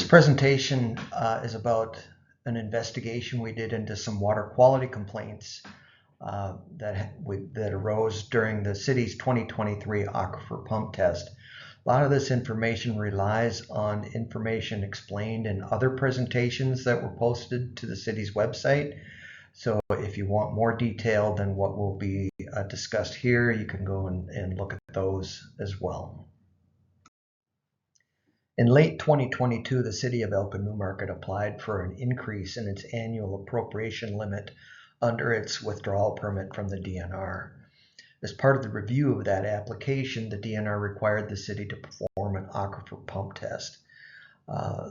presentation is about an investigation we did into some water quality complaints that arose during the city's 2023 aquifer pump test. A lot of this information relies on information explained in other presentations that were posted to the city's website. So if you want more detail than what will be discussed here, you can go and look at those as well. In late 2022, the city of Elko Newmarket applied for an increase in its annual appropriation limit under its withdrawal permit from the DNR. As part of the review of that application, the DNR required the city to perform an aquifer pump test.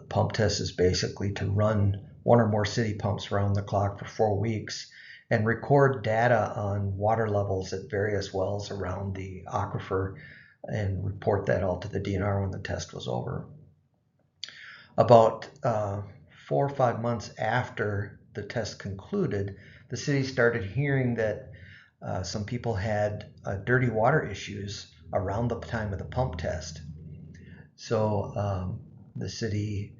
Pump test is basically to run one or more city pumps around the clock for 4 weeks and record data on water levels at various wells around the aquifer and report that all to the DNR when the test was over. About 4 or 5 months after the test concluded, the city started hearing that some people had dirty water issues around the time of the pump test. So the city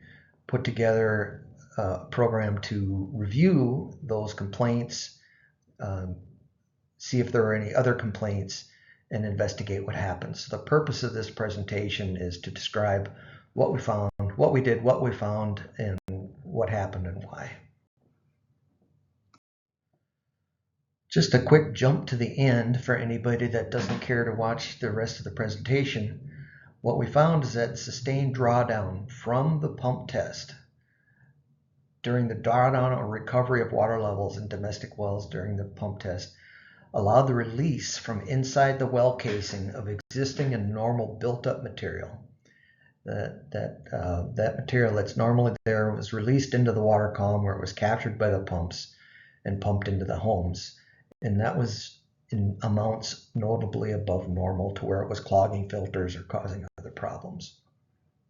put together a program to review those complaints, see if there are any other complaints, and investigate what happened. So the purpose of this presentation is to describe what we found, what we did, what we found, and what happened and why. Just a quick jump to the end for anybody that doesn't care to watch the rest of the presentation. What we found is that sustained drawdown from the pump test during the drawdown or recovery of water levels in domestic wells during the pump test allowed the release from inside the well casing of existing and normal built-up material. That material that's normally there was released into the water column where it was captured by the pumps and pumped into the homes. And that was in amounts notably above normal to where it was clogging filters or causing other problems.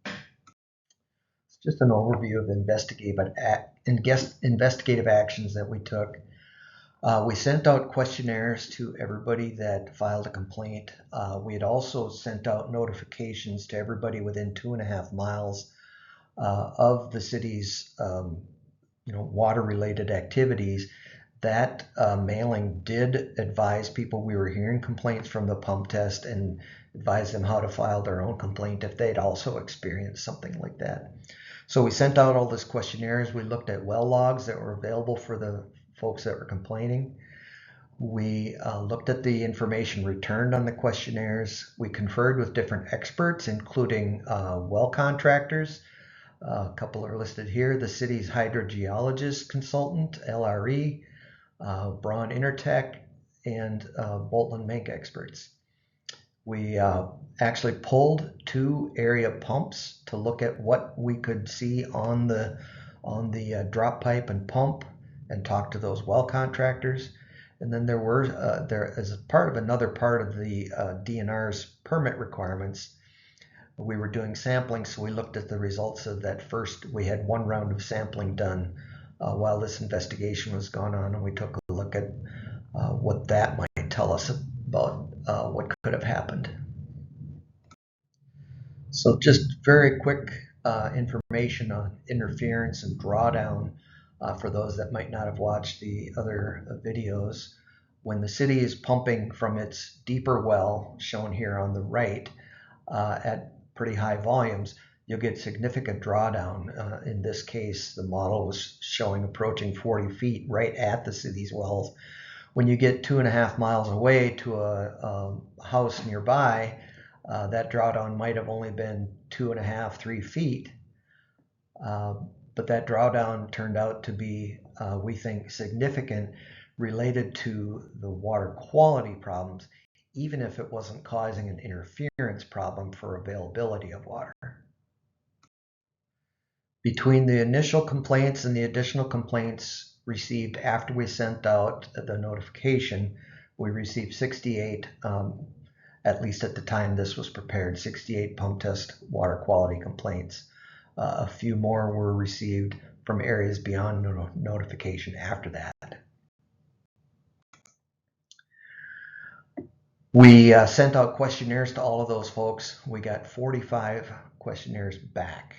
It's just an overview of the investigative actions that we took. We sent out questionnaires to everybody that filed a complaint. We had also sent out notifications to everybody within 2.5 miles of the city's water-related activities. That mailing did advise people we were hearing complaints from the pump test and advise them how to file their own complaint if they'd also experienced something like that. So we sent out all these questionnaires. We looked at well logs that were available for the folks that were complaining. We looked at the information returned on the questionnaires. We conferred with different experts, including well contractors. A couple are listed here. The city's hydrogeologist consultant, LRE, Braun Intertech, and Bolton Mink experts. We actually pulled 2 area pumps to look at what we could see on the drop pipe and pump, and talk to those well contractors. And then there were as a part of another part of the DNR's permit requirements, we were doing sampling, so we looked at the results of that first. We had 1 round of sampling done while this investigation was going on, and we took a look at what that might tell us about what could have happened. So just very quick information on interference and drawdown for those that might not have watched the other videos. When the city is pumping from its deeper well, shown here on the right, at pretty high volumes, you'll get significant drawdown. In this case, the model was showing approaching 40 feet right at the city's wells. When you get 2.5 miles away to a house nearby, that drawdown might have only been 2.5, 3 feet. But that drawdown turned out to be, we think, significant, related to the water quality problems, even if it wasn't causing an interference problem for availability of water. Between the initial complaints and the additional complaints received after we sent out the notification, we received 68, at least at the time this was prepared, 68 pump test water quality complaints. A few more were received from areas beyond notification after that. We sent out questionnaires to all of those folks. We got 45 questionnaires back.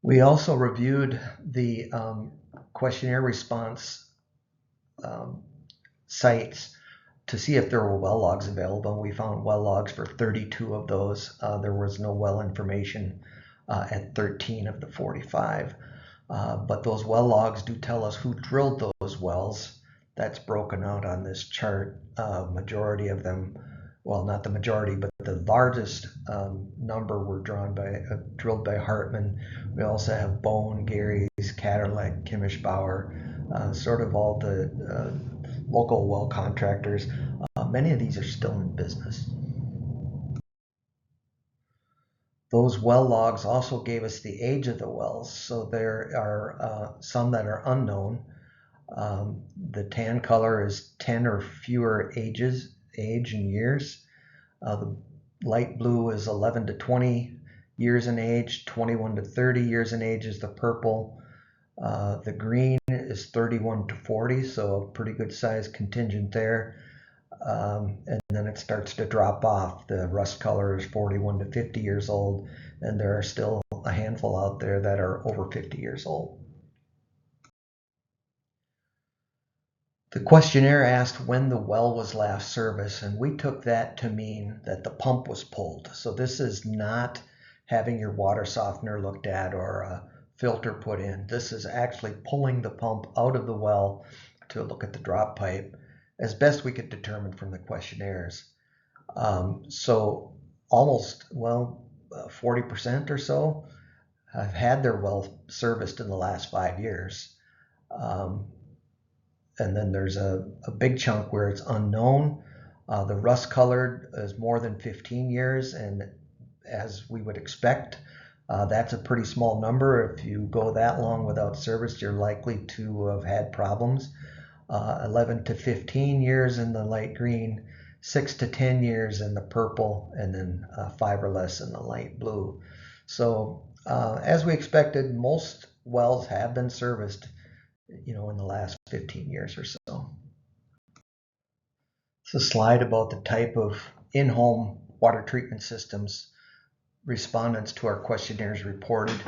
We also reviewed the questionnaire response um, sites to see if there were well logs available. We found well logs for 32 of those. There was no well information at 13 of the 45. But those well logs do tell us who drilled those wells. That's broken out on this chart. Majority of them, well, not the majority, but the largest number were drilled by Hartman. We also have Bone, Gary's, Cadillac, Kimmich Bauer, sort of all the local well contractors. Many of these are still in business. Those well logs also gave us the age of the wells, so there are some that are unknown. The tan color is 10 or fewer age in years. The light blue is 11 to 20 years in age, 21 to 30 years in age is the purple. The green is 31 to 40, so a pretty good size contingent there. And then it starts to drop off. The rust color is 41 to 50 years old, and there are still a handful out there that are over 50 years old. The questionnaire asked when the well was last serviced, and we took that to mean that the pump was pulled. So this is not having your water softener looked at or a filter put in. This is actually pulling the pump out of the well to look at the drop pipe as best we could determine from the questionnaires. So almost, 40% or so have had their well serviced in the last 5 years. And then there's a big chunk where it's unknown. The rust colored is more than 15 years, and as we would expect, that's a pretty small number. If you go that long without service, you're likely to have had problems. 11 to 15 years in the light green, 6 to 10 years in the purple, and then 5 or less in the light blue. So as we expected, most wells have been serviced in the last 15 years or so. It's a slide about the type of in-home water treatment systems respondents to our questionnaires reported.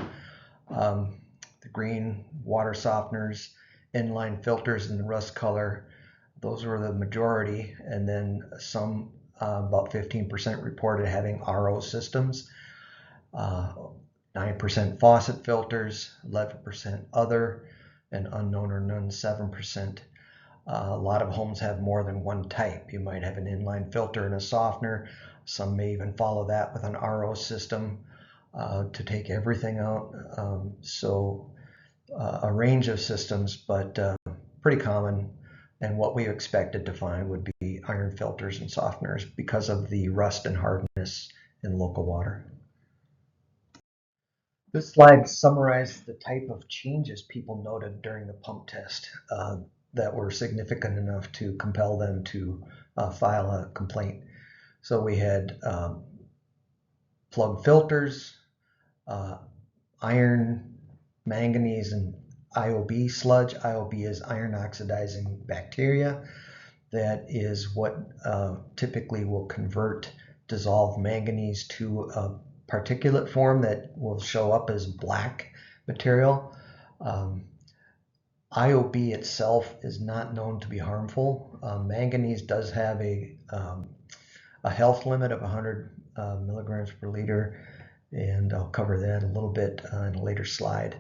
The green water softeners, inline filters in the rust color, those were the majority, and then some, about 15% reported having RO systems, 9% faucet filters, 11% other, and unknown or none 7%. A lot of homes have more than one type. You might have an inline filter and a softener. Some may even follow that with an RO system to take everything out. A range of systems, but pretty common. And what we expected to find would be iron filters and softeners because of the rust and hardness in local water. This slide summarizes the type of changes people noted during the pump test that were significant enough to compel them to file a complaint. So we had plug filters, iron, manganese, and IOB sludge. IOB is iron oxidizing bacteria. That is what typically will convert dissolved manganese to a particulate form that will show up as black material. IOB itself is not known to be harmful. Manganese does have a health limit of 100 milligrams per liter, and I'll cover that a little bit in a later slide.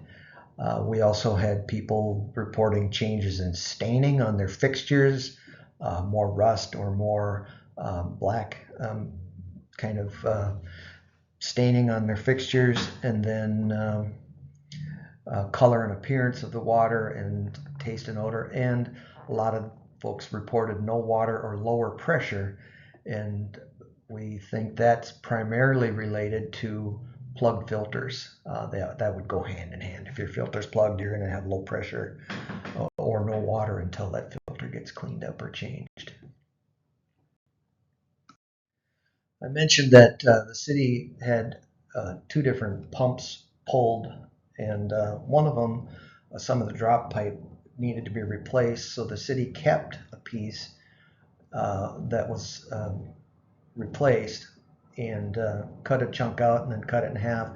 We also had people reporting changes in staining on their fixtures, more rust or more black kind of staining on their fixtures, and then color and appearance of the water and taste and odor. And a lot of folks reported no water or lower pressure, and we think that's primarily related to plug filters. That would go hand in hand. If your filter's plugged, you're going to have low pressure or no water until that filter gets cleaned up or changed. I mentioned that the city had 2 different pumps pulled, and one of them, some of the drop pipe needed to be replaced, so the city kept a piece that was replaced and cut a chunk out and then cut it in half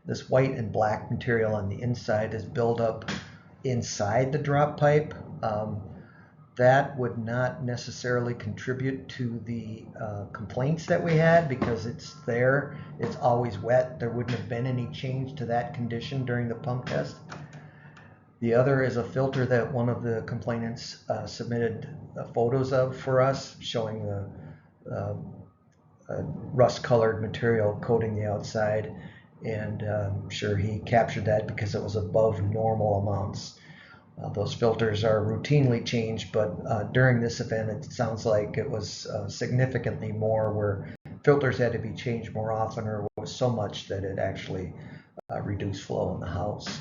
This white and black material on the inside is built up inside the drop pipe. That would not necessarily contribute to the complaints that we had because it's there, it's always wet. There wouldn't have been any change to that condition during the pump test. The other is a filter that one of the complainants submitted photos of for us, showing the rust-colored material coating the outside, and I'm sure he captured that because it was above normal amounts. Those filters are routinely changed, but during this event it sounds like it was significantly more, where filters had to be changed more often, or it was so much that it actually reduced flow in the house.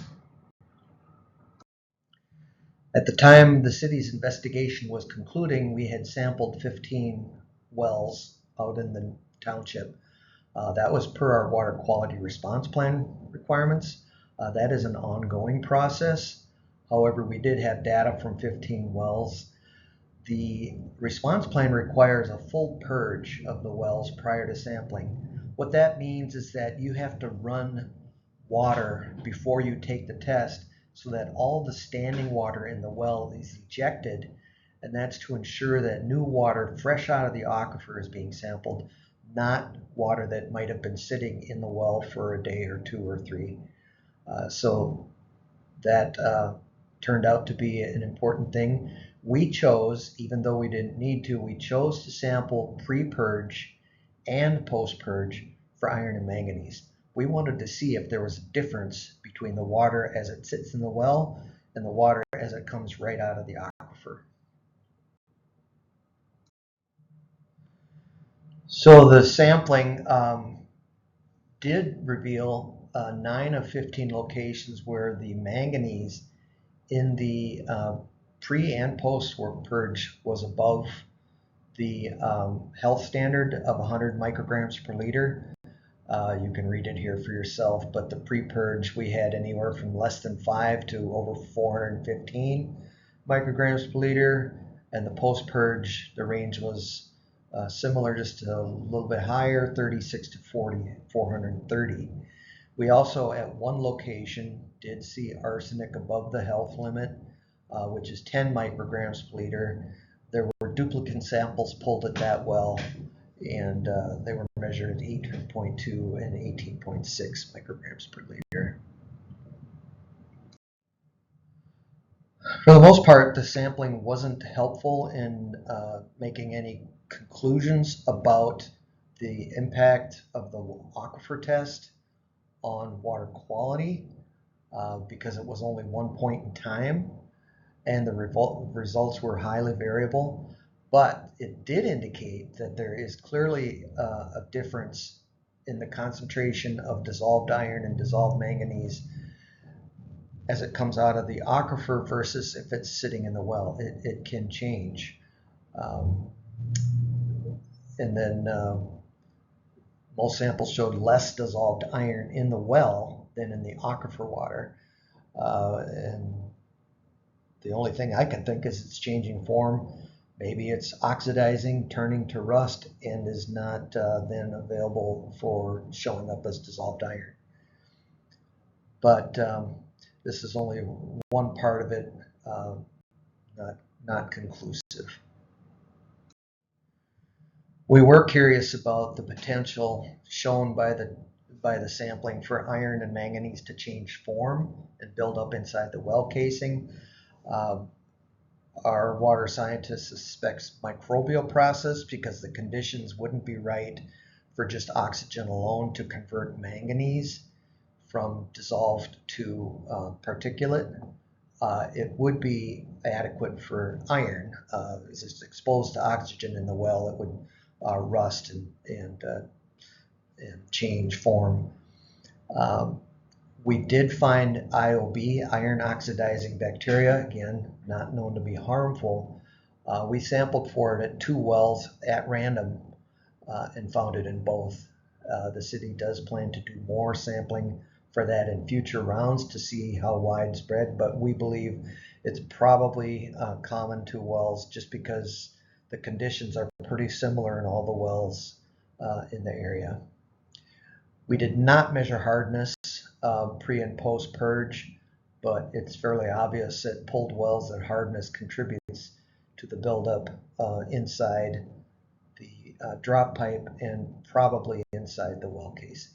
At the time the city's investigation was concluding, we had sampled 15 wells out in the township. That was per our water quality response plan requirements. That is an ongoing process. However, we did have data from 15 wells. The response plan requires a full purge of the wells prior to sampling. What that means is that you have to run water before you take the test so that all the standing water in the well is ejected, and that's to ensure that new water fresh out of the aquifer is being sampled, not water that might have been sitting in the well for a day or two or three. So that turned out to be an important thing. We chose, even though we didn't need to, we chose to sample pre-purge and post-purge for iron and manganese. We wanted to see if there was a difference between the water as it sits in the well and the water as it comes right out of the aquifer. So the sampling did reveal 9 of 15 locations where the manganese in the pre and post work purge was above the health standard of 100 micrograms per liter. You can read it here for yourself, but the pre-purge we had anywhere from less than 5 to over 415 micrograms per liter, and the post-purge, the range was similar, just a little bit higher, 36 to 430. We also, at one location, did see arsenic above the health limit, which is 10 micrograms per liter. There were duplicate samples pulled at that well, and they were measured at 8.2 and 18.6 micrograms per liter. For the most part, the sampling wasn't helpful in making any conclusions about the impact of the aquifer test on water quality because it was only one point in time, and the results were highly variable. But it did indicate that there is clearly a difference in the concentration of dissolved iron and dissolved manganese as it comes out of the aquifer versus if it's sitting in the well. It can change. And then most samples showed less dissolved iron in the well than in the aquifer water. And the only thing I can think is it's changing form. Maybe it's oxidizing, turning to rust, and is not then available for showing up as dissolved iron. But this is only one part of it, not conclusive. We were curious about the potential shown by the sampling for iron and manganese to change form and build up inside the well casing. Our water scientist suspects microbial process because the conditions wouldn't be right for just oxygen alone to convert manganese from dissolved to particulate. It would be adequate for iron. As it's exposed to oxygen in the well, it would rust and change form. We did find IOB, iron oxidizing bacteria, again, not known to be harmful. We sampled for it at 2 wells at random and found it in both. The city does plan to do more sampling for that in future rounds to see how widespread, but we believe it's probably common to wells just because the conditions are pretty similar in all the wells in the area. We did not measure hardness pre and post purge, but it's fairly obvious that pulled wells that hardness contributes to the buildup inside the drop pipe and probably inside the well casing.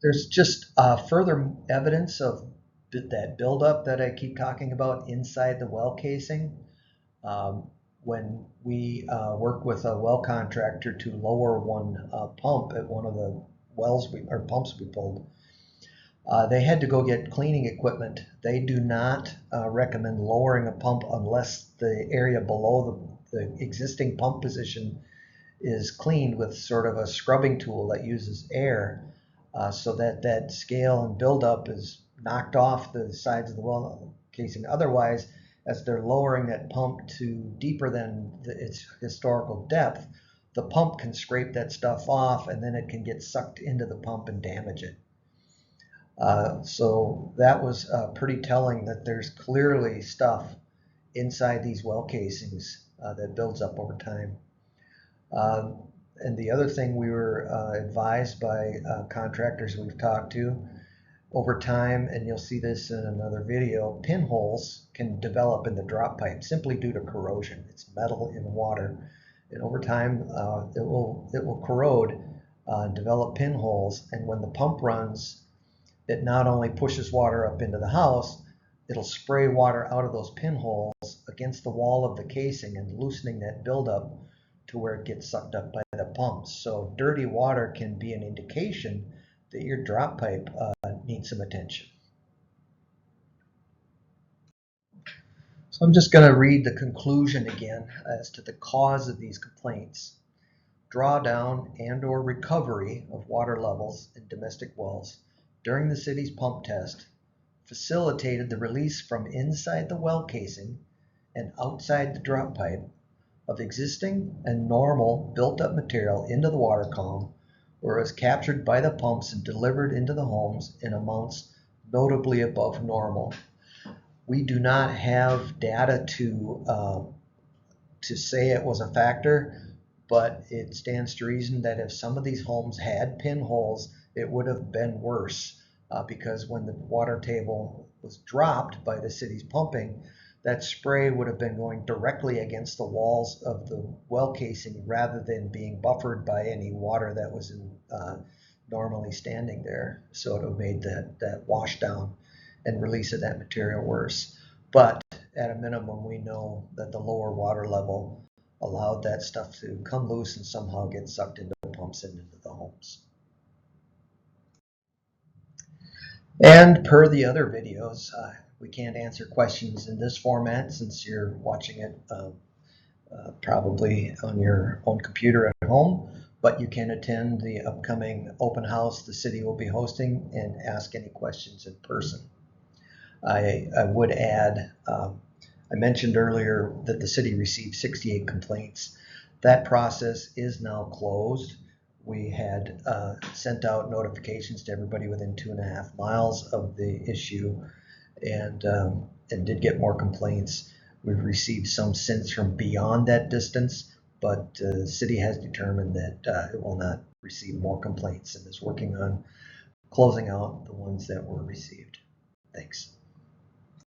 There's just further evidence of that buildup that I keep talking about inside the well casing. Um, when we work with a well contractor to lower one pump at one of the wells or pumps we pulled, they had to go get cleaning equipment. They do not recommend lowering a pump unless the area below the existing pump position is cleaned with sort of a scrubbing tool that uses air, so that that scale and buildup is knocked off the sides of the well casing. Otherwise, as they're lowering that pump to deeper than its historical depth, the pump can scrape that stuff off and then it can get sucked into the pump and damage it. So that was pretty telling that there's clearly stuff inside these well casings that builds up over time. And the other thing we were advised by contractors we've talked to, over time, and you'll see this in another video, pinholes can develop in the drop pipe simply due to corrosion. It's metal in water, and over time it will corrode and develop pinholes. And when the pump runs, it not only pushes water up into the house, it'll spray water out of those pinholes against the wall of the casing and loosening that buildup to where it gets sucked up by the pumps. So dirty water can be an indication that your drop pipe needs some attention. So I'm just going to read the conclusion again as to the cause of these complaints. Drawdown and or recovery of water levels in domestic wells during the city's pump test facilitated the release from inside the well casing and outside the drop pipe of existing and normal built-up material into the water column, where it was captured by the pumps and delivered into the homes in amounts notably above normal. We do not have data to say it was a factor, but it stands to reason that if some of these homes had pinholes, it would have been worse, because when the water table was dropped by the city's pumping, that spray would have been going directly against the walls of the well casing rather than being buffered by any water that was normally standing there. So it would have made that wash down and release of that material worse. But at a minimum, we know that the lower water level allowed that stuff to come loose and somehow get sucked into the pumps and into the homes. And per the other videos, we can't answer questions in this format since you're watching it probably on your own computer at home, but you can attend the upcoming open house the city will be hosting and ask any questions in person. I would add, I mentioned earlier that the city received 68 complaints. That process is now closed. We had sent out notifications to everybody within 2.5 miles of the issue, and did get more complaints. We've received some since from beyond that distance, but the city has determined that it will not receive more complaints and is working on closing out the ones that were received. Thanks.